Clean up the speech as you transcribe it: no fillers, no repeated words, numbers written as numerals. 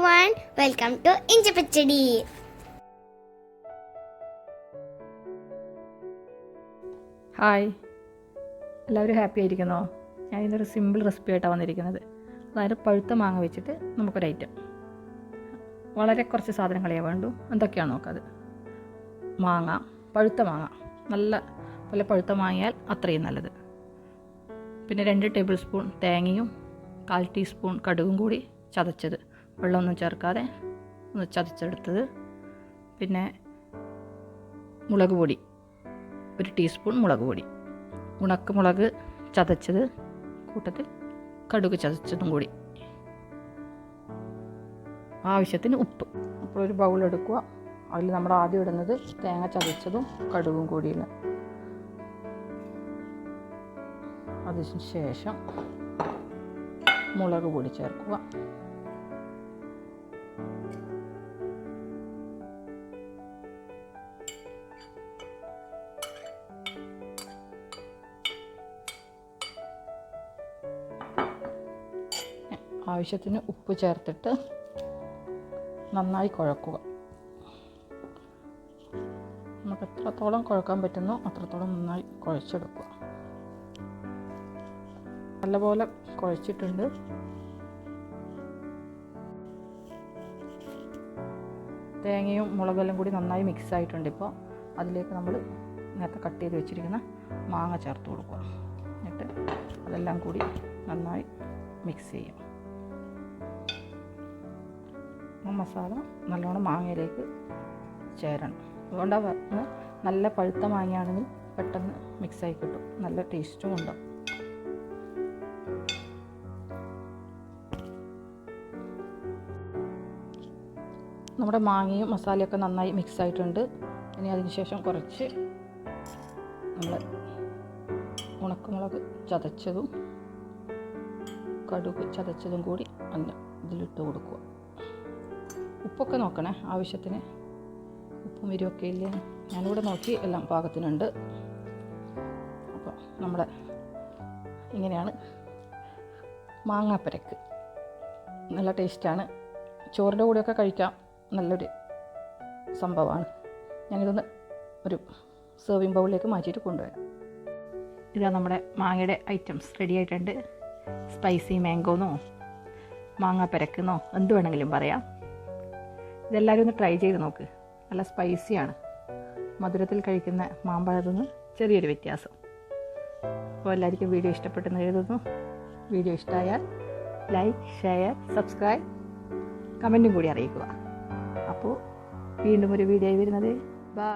everyone, welcome to Inja Pachadi. Hi, എല്ലാവരും happy ആയിരിക്കുന്നോ? ഞാൻ ഇന്നൊരു സിമ്പിൾ റെസിപ്പി ആയിട്ടാണ് വന്നിരിക്കുന്നത്. അതായത് പഴുത്ത മാങ്ങ വെച്ചിട്ട് നമുക്കൊരു ഐറ്റം. വളരെ കുറച്ച് സാധനങ്ങളേ വേണ്ടൂ. എന്തൊക്കെയാണ് നോക്കാത്. മാങ്ങ, പഴുത്ത മാങ്ങ, നല്ല പോലെ പഴുത്ത മാങ്ങിയാൽ അത്രയും നല്ലത്. പിന്നെ 2 ടേബിൾ സ്പൂൺ തേങ്ങയും 1/4 ടീസ്പൂൺ കടുകും കൂടി ചതച്ചത്, വെള്ളമൊന്നും ചേർക്കാതെ ഒന്ന് ചതച്ചെടുത്തത്. പിന്നെ മുളക് പൊടി 1 ടീസ്പൂൺ മുളക് പൊടി, ഉണക്കമുളക് ചതച്ചത്, കൂട്ടത്തിൽ കടുക് ചതച്ചതും കൂടി, ആവശ്യത്തിന് ഉപ്പ്. അപ്പോൾ ഒരു ബൗൾ എടുക്കുക. അതിൽ നമ്മൾ ആദ്യം ഇടുന്നത് തേങ്ങ ചതച്ചതും കടുകും കൂടിയാണ്. അതിന് ശേഷം മുളക് പൊടി ചേർക്കുക. ആവശ്യത്തിന് ഉപ്പ് ചേർത്തിട്ട് നന്നായി കുഴക്കുക. നമുക്ക് എത്രത്തോളം കുഴക്കാൻ പറ്റുന്നോ അത്രത്തോളം നന്നായി കുഴച്ചെടുക്കുക. നല്ലപോലെ കുഴച്ചിട്ടുണ്ട്. തേങ്ങയും മുളകെല്ലാം കൂടി നന്നായി മിക്സ് ആയിട്ടുണ്ട്. ഇപ്പോൾ അതിലേക്ക് നമ്മൾ നേരത്തെ കട്ട് ചെയ്ത് വെച്ചിരിക്കുന്ന മാങ്ങ ചേർത്ത് കൊടുക്കുക. എന്നിട്ട് അതെല്ലാം കൂടി നന്നായി മിക്സ് ചെയ്യാം. മസാല നല്ലോണം മാങ്ങയിലേക്ക് ചേരണം. അതുകൊണ്ടാണ് നല്ല പഴുത്ത മാങ്ങയാണെങ്കിൽ പെട്ടെന്ന് മിക്സായി കിട്ടും, നല്ല ടേസ്റ്റും ഉണ്ടാവും. നമ്മുടെ മാങ്ങയും മസാലയൊക്കെ നന്നായി മിക്സ് ആയിട്ടുണ്ട്. ഇനി അതിന് ശേഷം കുറച്ച് നമ്മൾ ഉണക്കമുളക് ചതച്ചതും കടുക് ചതച്ചതും കൂടി ഇതിലിട്ട് കൊടുക്കുക. ഉപ്പൊക്കെ നോക്കണേ, ആവശ്യത്തിന് ഉപ്പും എരിവൊക്കെ ഇല്ലേ. ഞാനിവിടെ നോക്കി എല്ലാം പാകത്തിനുണ്ട്. അപ്പോൾ നമ്മുടെ ഇങ്ങനെയാണ് മാങ്ങാപ്പരക്ക്. നല്ല ടേസ്റ്റാണ്. ചോറിൻ്റെ കൂടെയൊക്കെ കഴിക്കാം. നല്ലൊരു സംഭവമാണ്. ഞാനിതൊന്ന് ഒരു സെർവിങ് ബൗളിലേക്ക് മാറ്റിയിട്ട് കൊണ്ടുവരാം. ഇതാ നമ്മുടെ മാങ്ങയുടെ ഐറ്റംസ് റെഡി ആയിട്ടുണ്ട്. സ്പൈസി മാംഗോന്നോ മാങ്ങാപ്പരക്കെന്നോ എന്ത് വേണമെങ്കിലും പറയാം. ഇതെല്ലാവരും ഒന്ന് ട്രൈ ചെയ്ത് നോക്ക്. നല്ല സ്പൈസിയാണ്. മധുരത്തിൽ കഴിക്കുന്ന മാമ്പഴത്തിൽ നിന്ന് ചെറിയൊരു വ്യത്യാസം. അപ്പോൾ എല്ലാവർക്കും വീഡിയോ ഇഷ്ടപ്പെട്ടെന്ന് എഴുതുന്നു. വീഡിയോ ഇഷ്ടമായാൽ ലൈക്ക്, ഷെയർ, സബ്സ്ക്രൈബ്, കമൻറ്റും കൂടി അറിയിക്കുക. അപ്പോൾ വീണ്ടും ഒരു വീഡിയോ വരുന്നത്. ബൈ.